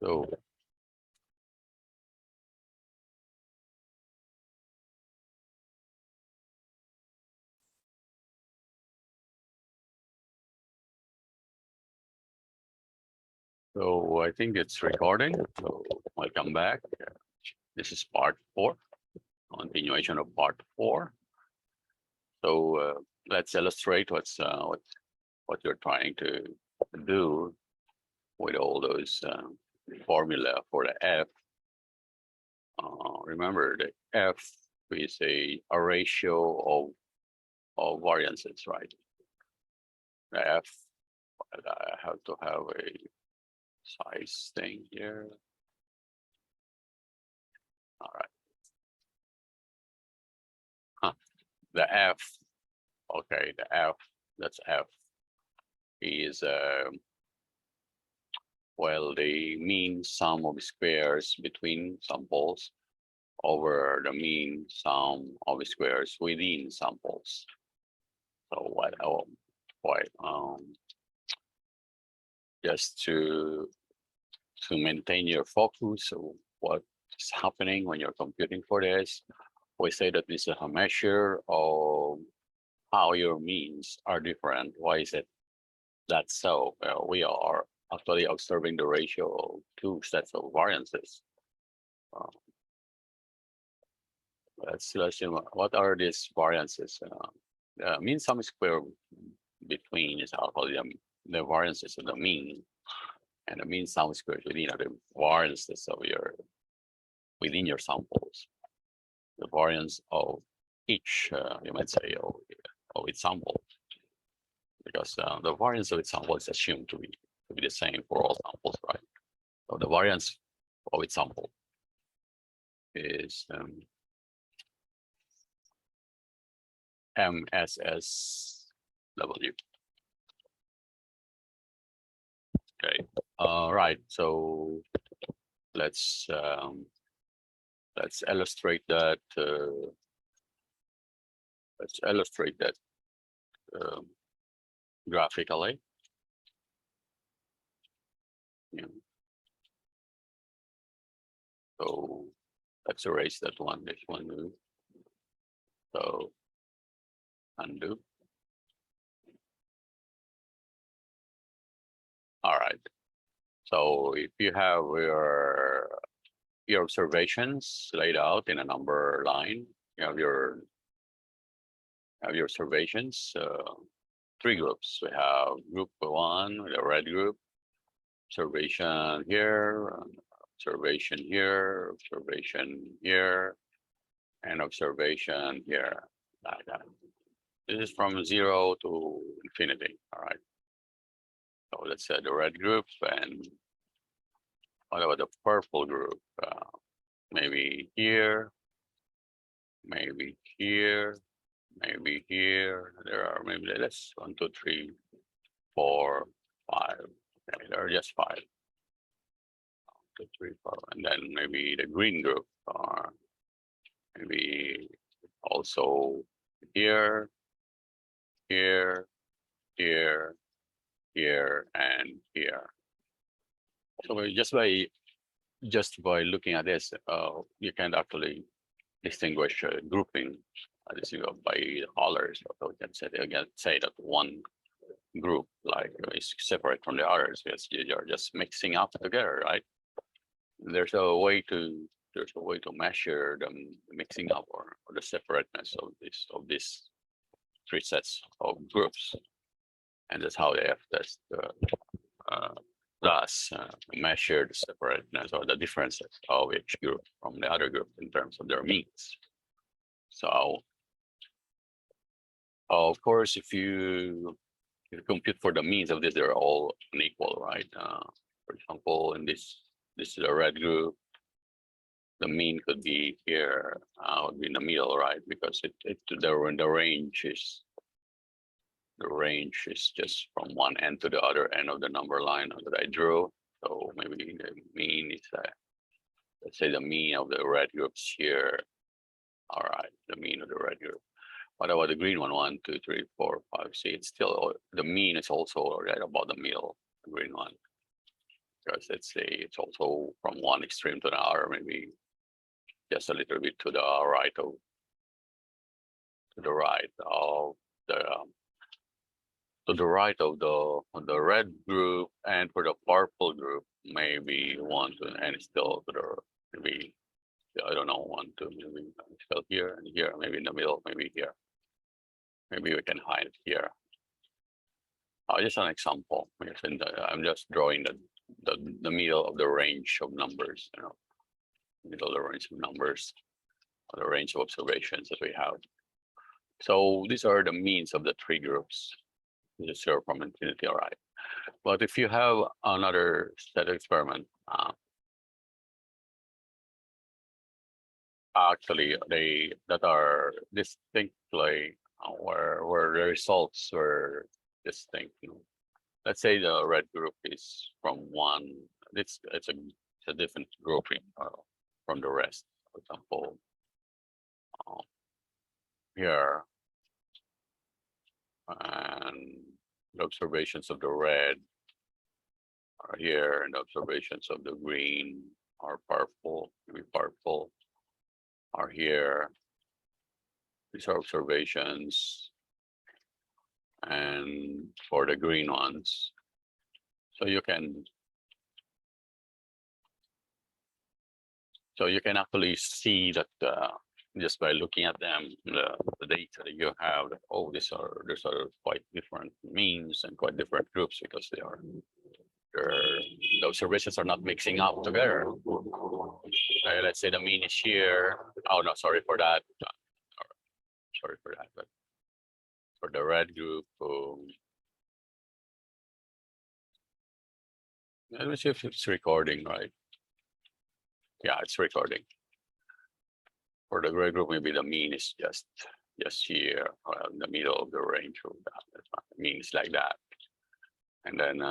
So I think it's recording. So welcome back. This is part 4, continuation of part 4. So let's illustrate what you're trying to do with all those formula for the F. Remember, the F is a ratio of variances, right? The F, I have to have a size thing here. All right. The F, okay, the F, that's F, is well, the mean sum of squares between samples over the mean sum of squares within samples. So just to maintain your focus of what is happening when you're computing for this, we say that this is a measure of how your means are different. Why is it that so? Well, we are actually observing the ratio of 2 sets of variances. Let's see what are these variances. Mean sum square between is actually the variances of the mean, and the mean sum square within are the variances of within your samples. The variance of each, you might say, of its sample, because the variance of its sample is assumed to be the same for all samples, right? So the variance of its sample is MSSW. Okay. Right. So let's illustrate that. Let's illustrate that graphically. Yeah. So let's erase that one. This one move. So undo. All right. So if you have your observations laid out in a number line, you have your observations. 3 groups. We have group 1 with a red group, observation here, observation here, observation here, and observation here, like that. This is from 0 to infinity. All right. So let's say the red group, and what about the purple group? Maybe here, maybe here, maybe here. There are maybe let's 1, 2, 3, 4, 5. Okay, there are just 5. 1, 2, 3, 4, and then maybe the green group, or maybe also here, here, here, here, and here. So just by looking at this, you can actually distinguish grouping by colors. So we can say that one group is separate from the others because you're just mixing up together, right? There's a way to measure the mixing up or the separateness of these 3 sets of groups, and that's how the F test does measure the separateness or the differences of each group from the other group in terms of their means. So, of course, if you compute for the means of this, they're all unequal, right? For example, in this is a red group. The mean could be here, would be in the middle, right? Because the range is just from one end to the other end of the number line that I drew. So maybe the mean is let's say the mean of the red groups here. All right, the mean of the red group. What about the green one? 1, 2, 3, 4, 5. See, it's still the mean is also right about the middle, the green one. because it's also from one extreme to the other, maybe just a little bit to the right of the to the right of the red group, and for the purple group, maybe one to and still to the maybe I don't know, one to maybe still here and here, maybe in the middle, maybe here. Maybe we can hide it here. Just an example. I'm just drawing the middle of the range of numbers, middle of the range of numbers, or the range of observations that we have. So these are the means of the three groups. This is 0 from infinity, all right. But if you have another set of experiment, actually that are distinctly where the results were distinct. Let's say the red group is from one. It's a different grouping from the rest. For example, here and the observations of the red are here, and the observations of the green or purple, maybe purple, are here. These are observations, and for the green ones, so you can actually see that just by looking at them, the data that you have, that, oh, these are quite different means and quite different groups, because the observations are not mixing up together. Let's say the mean is here. Oh no, sorry for that. Sorry for that, but for the red group, let me see if it's recording, right? Yeah, it's recording. For the red group, maybe the mean is just here, or in the middle of the range of that. The mean is like that, and then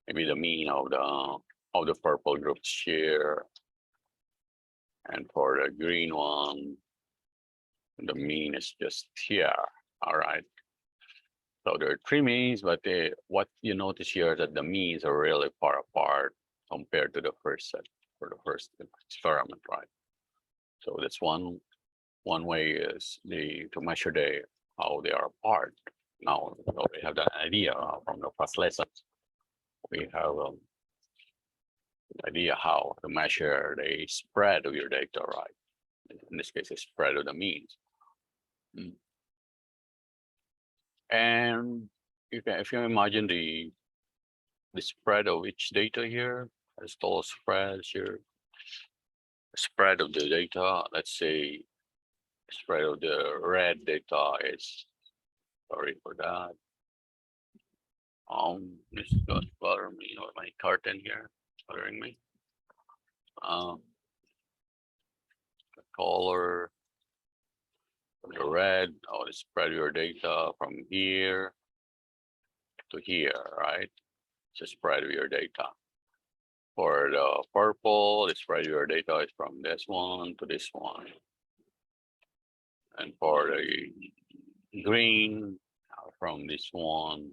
maybe the mean of the purple group is here, and for the green one, the mean is just here. All right. So there are three means, but what you notice here is that the means are really far apart compared to the first set for the first experiment, right? So that's one way is to measure how they are apart. Now we have that idea from the past lessons. We have an idea how to measure the spread of your data, right? In this case, the spread of the means. And if you imagine the spread of each data here, as total spreads here, spread of the data, let's say spread of the red data is, sorry for that. This is going to bother me, my curtain here, bothering me. The color, the red, the spread of your data from here to here, right? It's the spread of your data. For the purple, the spread of your data is from this one to this one. And for the green, from this one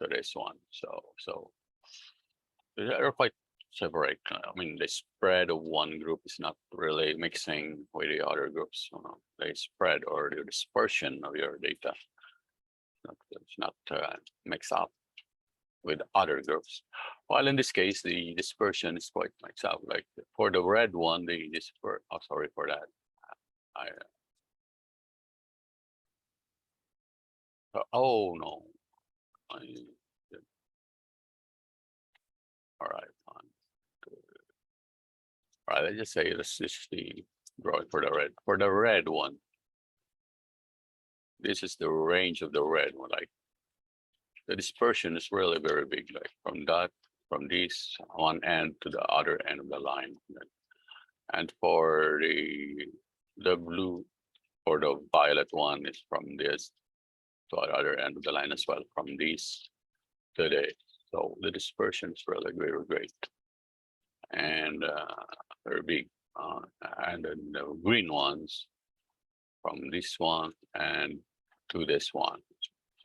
to this one. So they're quite separate. I mean, the spread of one group is not really mixing with the other groups. The spread or the dispersion of your data, it's not mixed up with other groups. While in this case, the dispersion is quite mixed up. Like for the red one, oh, sorry for that. Oh no. All right. All right, let's just say this is the drawing for the red. For the red one, this is the range of the red one. Like the dispersion is really very big, like from this one end to the other end of the line. And for the blue, or the violet one, is from this to the other end of the line as well, from this to this. So the dispersion is really very great and very big. And then the green ones from this one and to this one.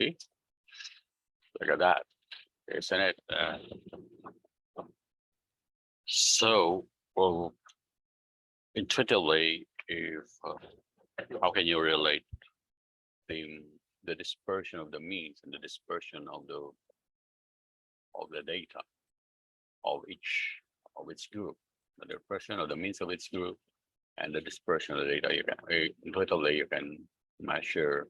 See? Look at that, isn't it? So, well, intuitively, if how can you relate the the dispersion of the means and the dispersion of the data of each group, the dispersion of the means of each group and the dispersion of the data? You can intuitively you can measure,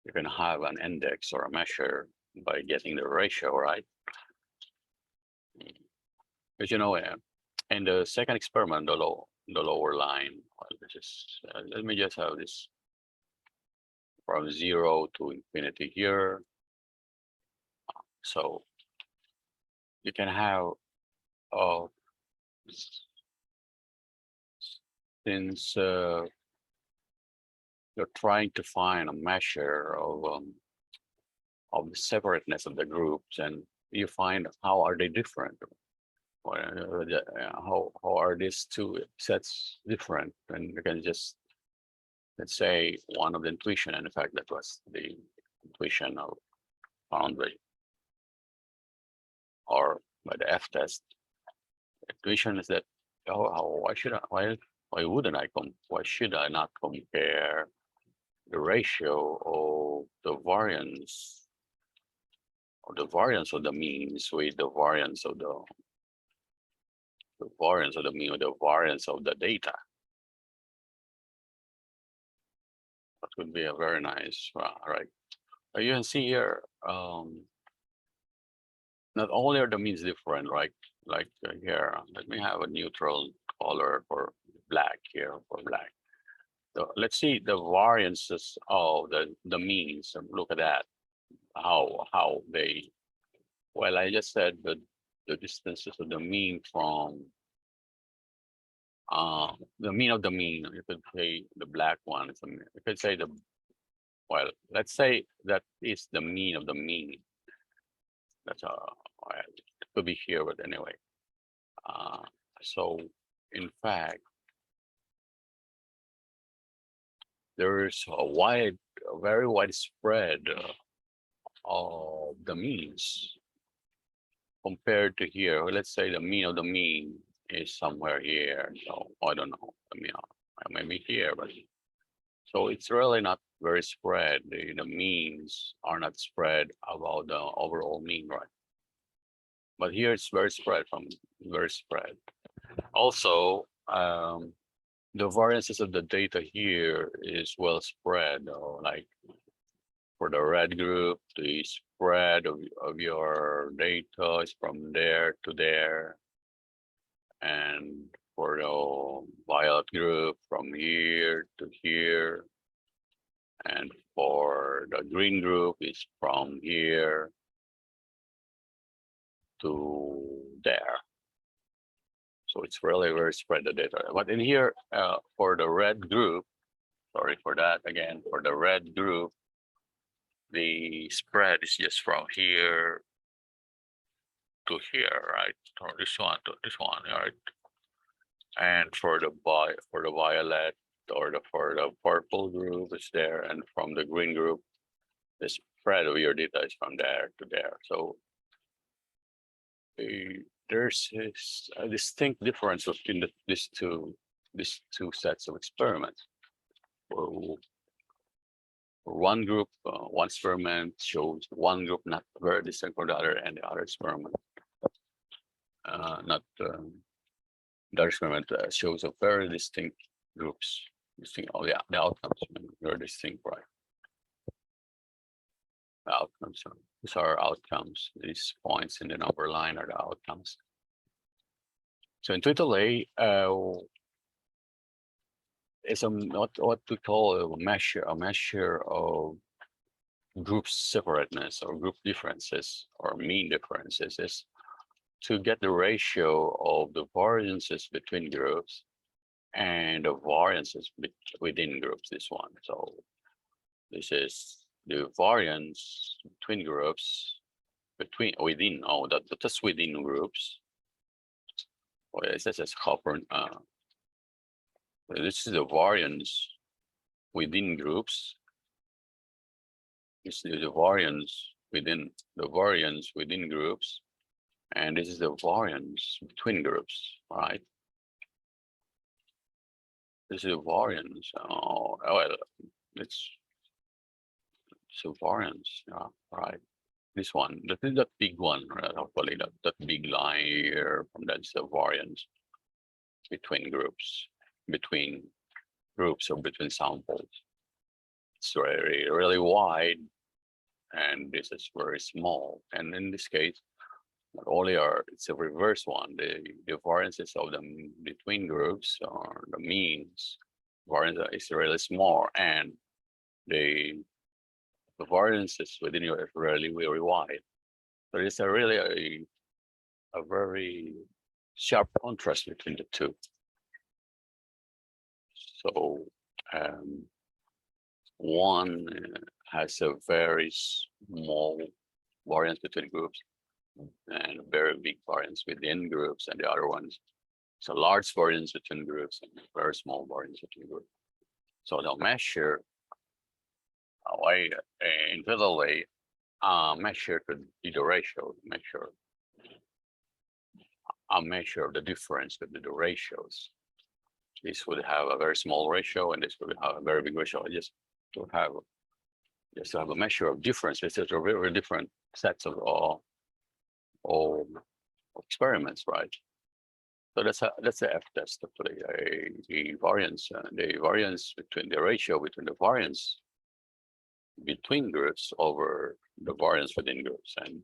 you can have an index or a measure by getting the ratio, right? Because in the second experiment, the lower line, well, this is let me just have this from 0 to infinity here. So you can have uh, since you're trying to find a measure of the separateness of the groups, and you find how are they different. How are these two sets different? And you can just, let's say, one of the intuition, and in fact, that was the intuition of boundary or by the F test. Intuition is that, why should I, why wouldn't I why should I not compare the ratio of the variance of the means with the variance of the variance of the mean with the variance of the data? That would be a very nice, right? You can see here, not only are the means different, right? Like here, let me have a neutral color for black here for black. So let's see the variances of the means. Look at that. How they, well, I just said that the distances of the mean from the mean of the mean. You could say the black one is you could say the, well, let's say that is the mean of the mean. That's well, it could be here, but anyway. So in fact, there is a very wide spread of the means compared to here. Let's say the mean of the mean is somewhere here. So I don't know. I mean, maybe here, but so it's really not very spread. The means are not spread about the overall mean, right? But here it's very spread very spread. Also, the variances of the data here is well spread, like for the red group, the spread of your data is from there to there. And for the violet group, from here to here. And for the green group, is from here to there. So it's really very spread the data. But in here, for the red group, sorry for that again, for the red group, the spread is just from here to here, right? Or this one to this one, right? And for the violet or for the purple group is there, and from the green group, the spread of your data is from there to there. So there's a distinct difference between these two sets of experiments. For one group, one experiment shows one group not very distinct from the other, and the other experiment not the other experiment shows a very distinct groups. Distinct, oh yeah, the outcomes very distinct, right? The outcomes are, these are outcomes. These points in the number line are the outcomes. So intuitively, it's what we call a measure of group separateness or group differences or mean differences is to get the ratio of the variances between groups and the variances within groups, this one. So this is the variance between groups, within, that's within groups. Well, it says as copper. This is the variance within groups. This is the variance within groups And this is the variance between groups, right? This is a variance. Oh, well, it's a variance, yeah, right? This one, that is that big one, right? Hopefully that big line here, from that's the variance between groups or between samples. It's really wide, and this is very small. And in this case, not only it's a reverse one. The variances of them between groups or the means variance is really small, and the variances within you are really very wide. So it's a really a very sharp contrast between the two. So one has a very small variance between groups and a very big variance within groups, and the other ones it's a large variance between groups and a very small variance between groups. So they'll measure in further way, measure could be the ratio, a measure of the difference between the ratios. This would have a very small ratio, and this would have a very big ratio. Just to have a measure of difference. This is a very different sets of all experiments, right? So that's the F test of the variance between the ratio between the variance between groups over the variance within groups, and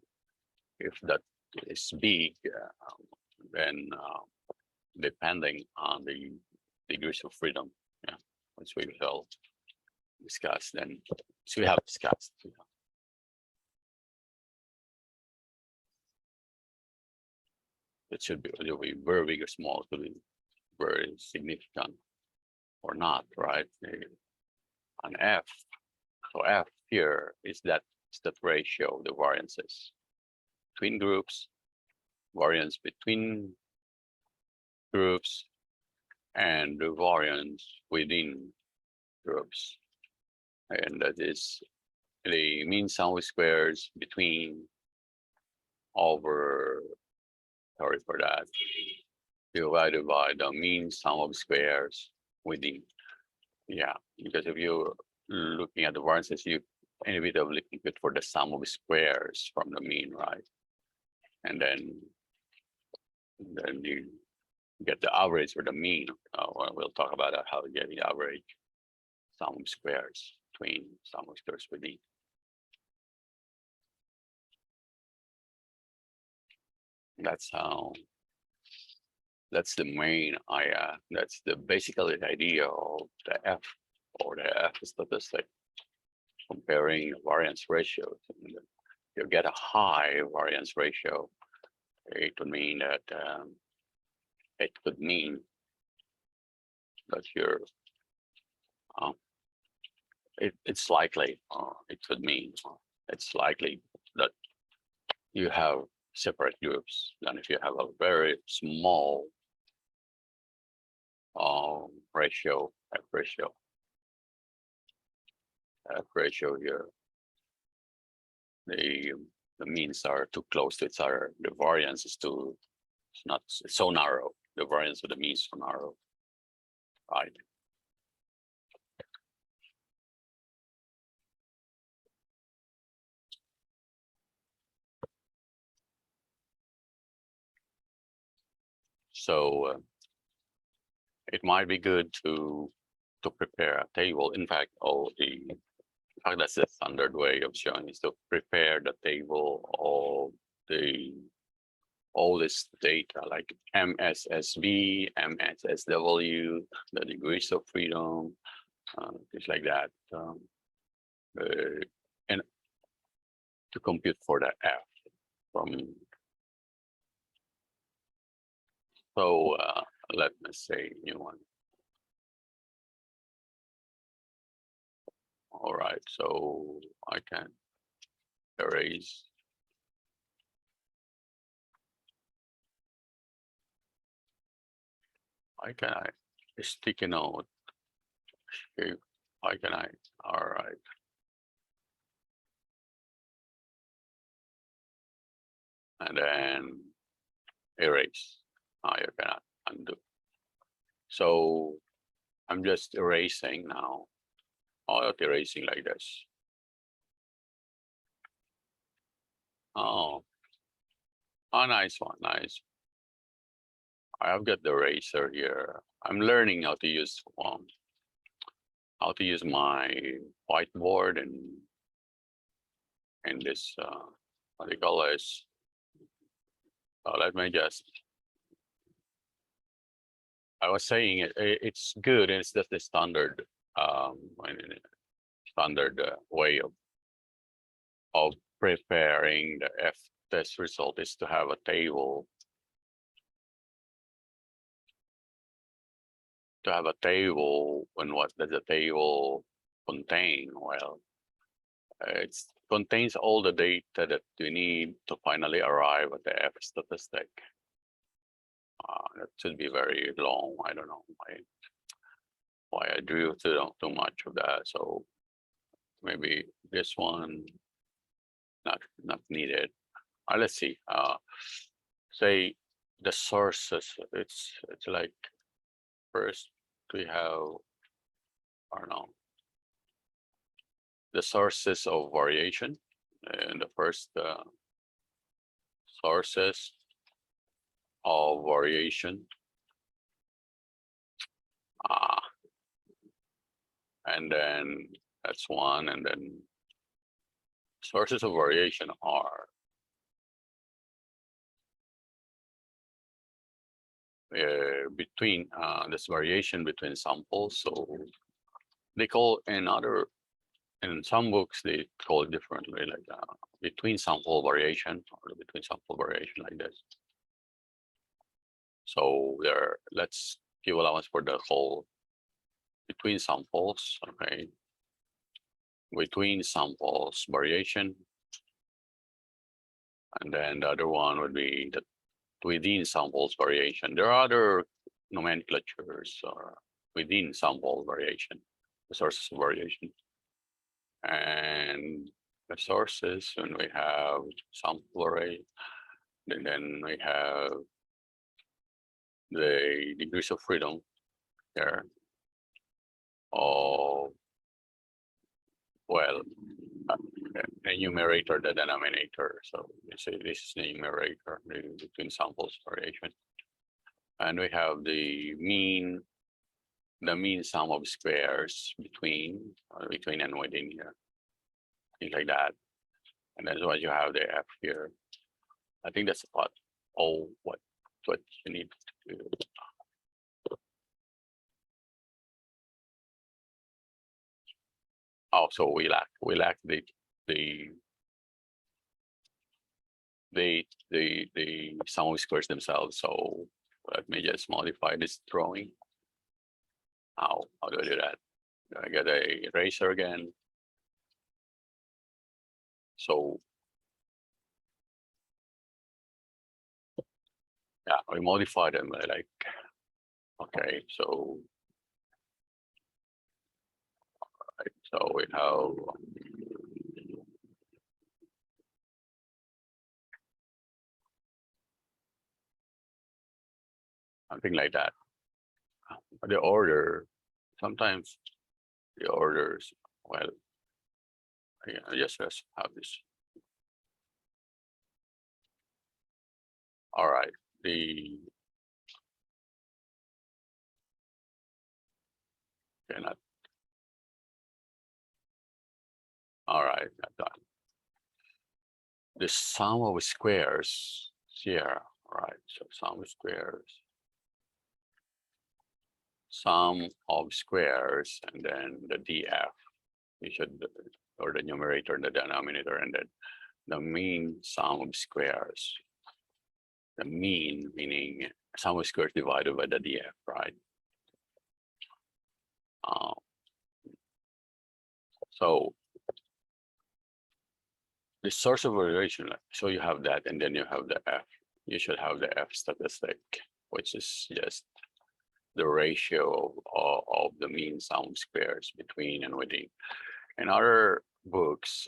if that is big, then depending on the degrees of freedom, yeah, which we will discuss then. So we have discussed. It should be very big or small, to be very significant or not, right? An F. So F here is that ratio, the variances between groups, variance between groups, and the variance within groups. And that is the mean sum of squares between over, sorry for that, divided by the mean sum of squares within. Yeah, because if you're looking at the variances, you inevitably compute for the sum of squares from the mean, right? And then you get the average or the mean. We'll talk about how to get the average sum of squares between sum of squares within. That's the main idea. That's basically the idea of the F, or the F statistic, comparing variance ratios. You get a high variance ratio, it would mean that you're it's likely, it could mean it's likely that you have separate groups than if you have a very small ratio, F ratio here. The means are too close to each other. The variance is it's so narrow. The variance of the means is so narrow, right? So it might be good to prepare a table. In fact, that's the standard way of showing is to prepare the table of all this data, like MSSB, MSSW, the degrees of freedom, things like that, and to compute for the F from. So let me say new one. All right, so I can erase. A sticky note? Okay, all right. And then erase. You cannot undo. So I'm just erasing now. All erasing like this. Oh, nice one, nice. I've got the eraser here. I'm learning how to use my whiteboard and this what do you call this? Let me just. I was saying it's good, and it's just the standard standard way of preparing the F test result is to have a table. To have a table, and what does the table contain? Well, it contains all the data that you need to finally arrive at the F statistic. That should be very long. I don't know why I drew too much of that. So maybe this one not needed. Let's see. Say the sources. It's like first we have, I don't know, the sources of variation, and the first sources of variation. And then that's one, and then sources of variation are between this variation between samples. So they call in some books they call it differently, like between sample variation or between sample variation, like this. So let's give allowance for the whole between samples. Okay, between samples variation, and then the other one would be the within samples variation. There are other nomenclatures within sample variation, the sources of variation. And the sources, when we have sample array, and then we have the degrees of freedom there of, well, the numerator, the denominator. So you say this is the numerator between samples variation. And we have the mean sum of squares between and within here, things like that. And that's why you have the F here. I think that's about all what you need to do. Oh, so we lack the sum of squares themselves. So let me just modify this drawing. How do I do that? I get a eraser again. So yeah, we modify them like, okay, so we have something like that. The order, sometimes the orders, well, I just have this. All right, cannot. All right, done. The sum of squares here, right? So sum of squares, sum of squares, and then the df. You should, or the numerator and the denominator, and then the mean sum of squares. The mean meaning sum of squares divided by the df, right? So the source of variation, so you have that, and then you have the f. You should have the f statistic, which is just the ratio of the mean sum of squares between and within. In other books,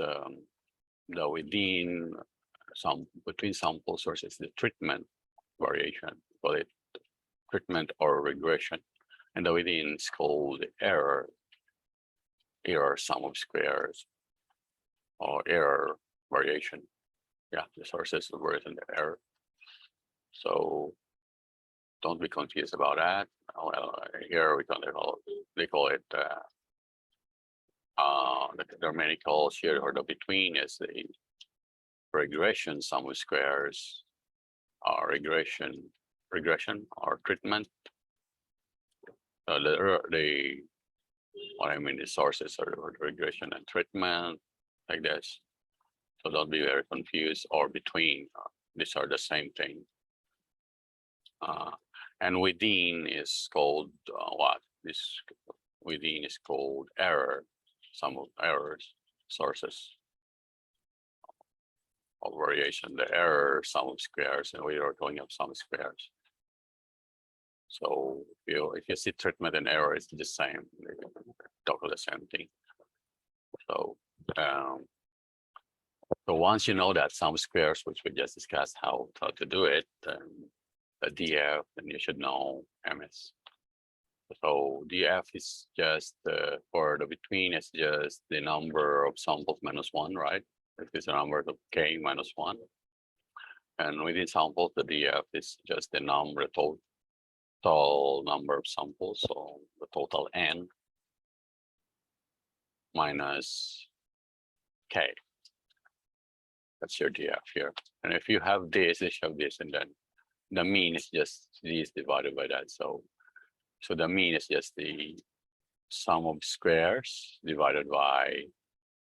the within between sample sources, the treatment variation, call it treatment or regression. And the within is called error sum of squares, or error variation. Yeah, the sources of variation, the error. So don't be confused about that. Well, here we they call it the Germanical here, or the between is the regression sum of squares, regression or treatment. The what I mean is sources or regression and treatment, like this. So don't be very confused, or between. These are the same thing. And within is called what? This within is called error, sum of errors, sources of variation, the error sum of squares, and we are going up sum of squares. So if you see treatment and error, it's the same, totally the same thing. So so once you know that sum of squares, which we just discussed how to do it, the DF, then you should know MS. So DF is just for the between, it's just the number of samples minus one, right? It is a number of K minus one. And within samples, the DF is just the number, total number of samples. So the total N minus K. That's your DF here. And if you have this, you have this, and then the mean is just this divided by that. So the mean is just the sum of squares divided by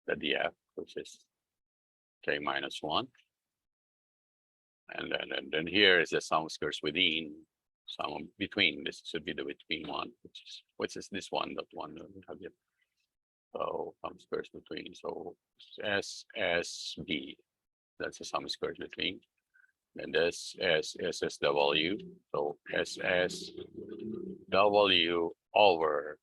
the DF, which is K minus one. And then here is the sum of squares within, sum of between. This should be the between one, which is this one, that one that we have here. So sum of squares between. So SSB, that's the sum of squares between. And this is SSW. So SSW over,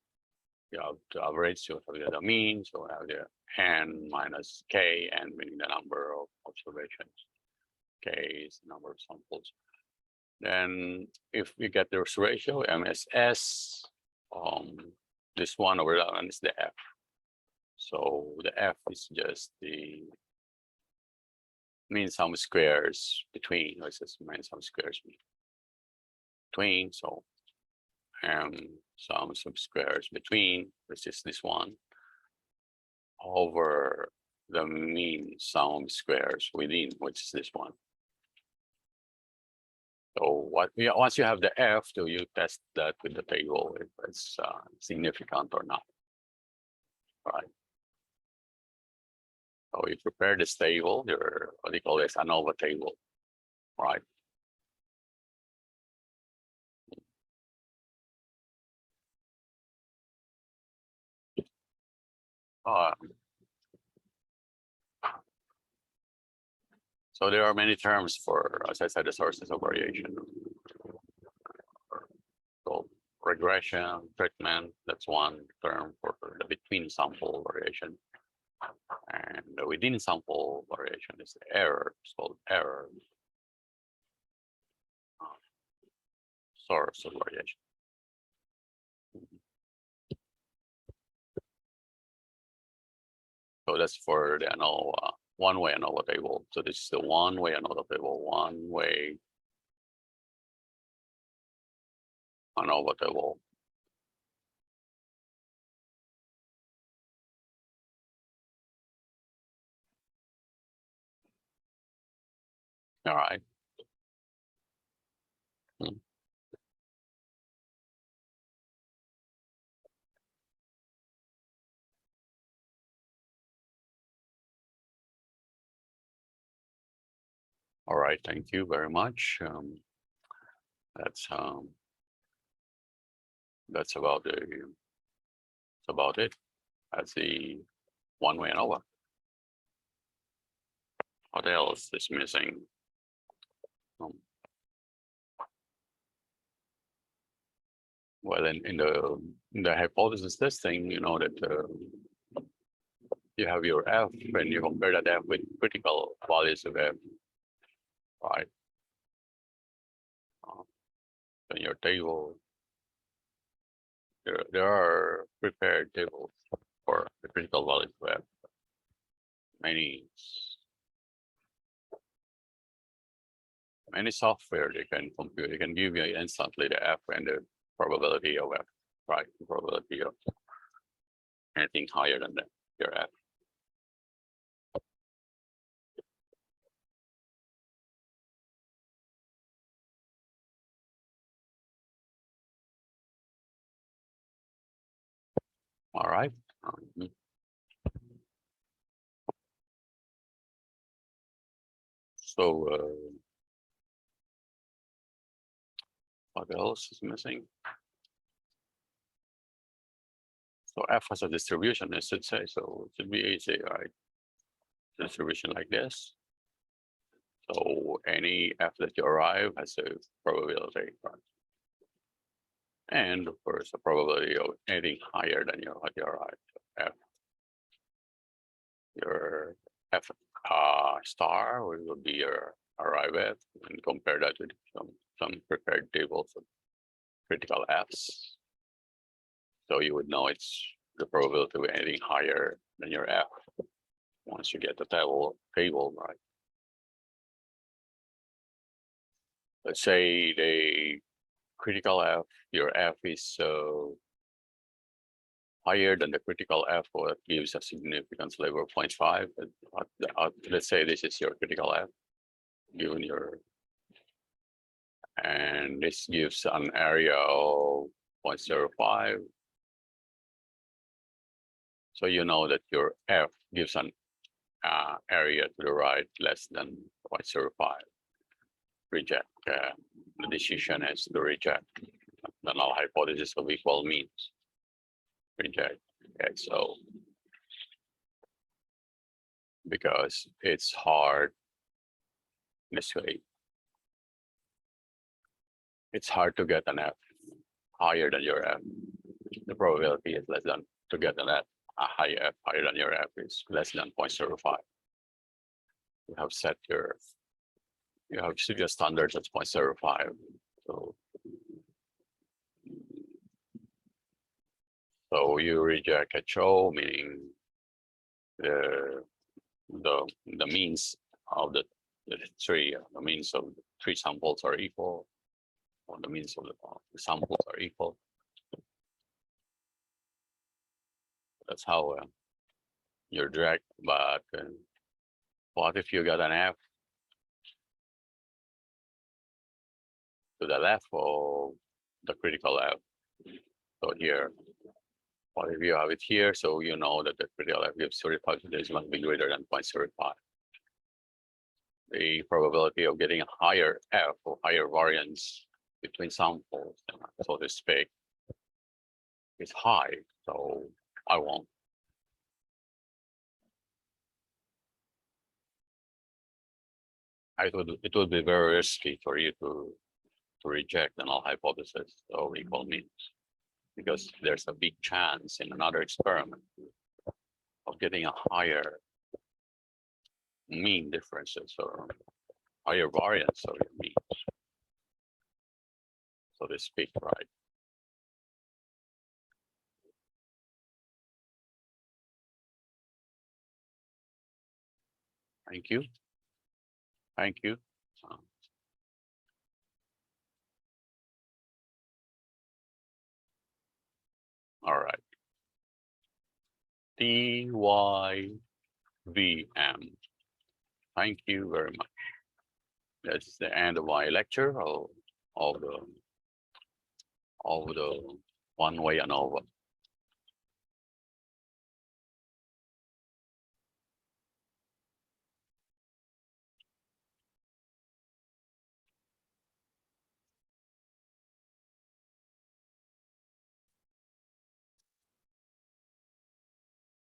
you have the average, so we have the mean, so we have the N minus K, and meaning the number of observations. K is the number of samples. Then if we get this ratio, MSS, this one over that one is the F. So the F is just the mean sum of squares between, this is mean sum of squares between, so sum of squares between, which is this one, over the mean sum of squares within, which is this one. So once you have the F, do you test that with the table if it's significant or not? All right. So you prepare this table, your what do you call this, Anova table, right? So there are many terms for, as I said, the sources of variation. So regression, treatment, that's one term for the between sample variation. And the within sample variation is the error, it's called error. Source of variation. So that's for the Anova, one-way Anova table. So this is the one-way Anova table, one-way Anova table. All right. All right, thank you very much. That's about it. That's the one-way Anova. What else is missing? Well, in the hypothesis testing, you know that you have your F, and you compare that F with critical values of F, right? in your table. There are prepared tables for the critical values to have many software they can compute. They can give you instantly the F and the probability of F, right? The probability of anything higher than that, your F. All right. So what else is missing? So F has a distribution, I should say. So it should be easy, right? Distribution like this. So any F that you arrive has a probability, right? And of course, the probability of anything higher than what you arrive. F, your F star will be your arrive at, and compare that with some prepared tables of critical Fs. So you would know it's the probability of anything higher than your F once you get the table right. Let's say the critical F, your F is higher than the critical F, or it gives a significance level of 0.5. Let's say this is your critical F, given your, and this gives an area of 0.05. So you know that your F gives an area to the right less than 0.05. Reject. The decision is to reject the null hypothesis of equal means. Reject. Okay, so because it's hard this way, it's hard to get an F higher than your F. The probability is less than to get an F, a high F higher than your F is less than 0.05. You have set your, you have set your standards at 0.05. So you reject HO, meaning the means of the three, the means of the three samples are equal, or the means of the samples are equal. That's how you're direct. But what if you got an F to the left of the critical F? So here, what if you have it here? So you know that the critical F gives 35 days must be greater than 0.05. The probability of getting a higher F or higher variance between samples, so to speak, is high. So I won't. It would be very risky for you to reject the null hypothesis of equal means, because there's a big chance in another experiment of getting a higher mean differences or higher variance of your means, so to speak, right? Thank you. Thank you. All right. DYVM. Thank you very much. That's the end of my lecture of the one-way ANOVA.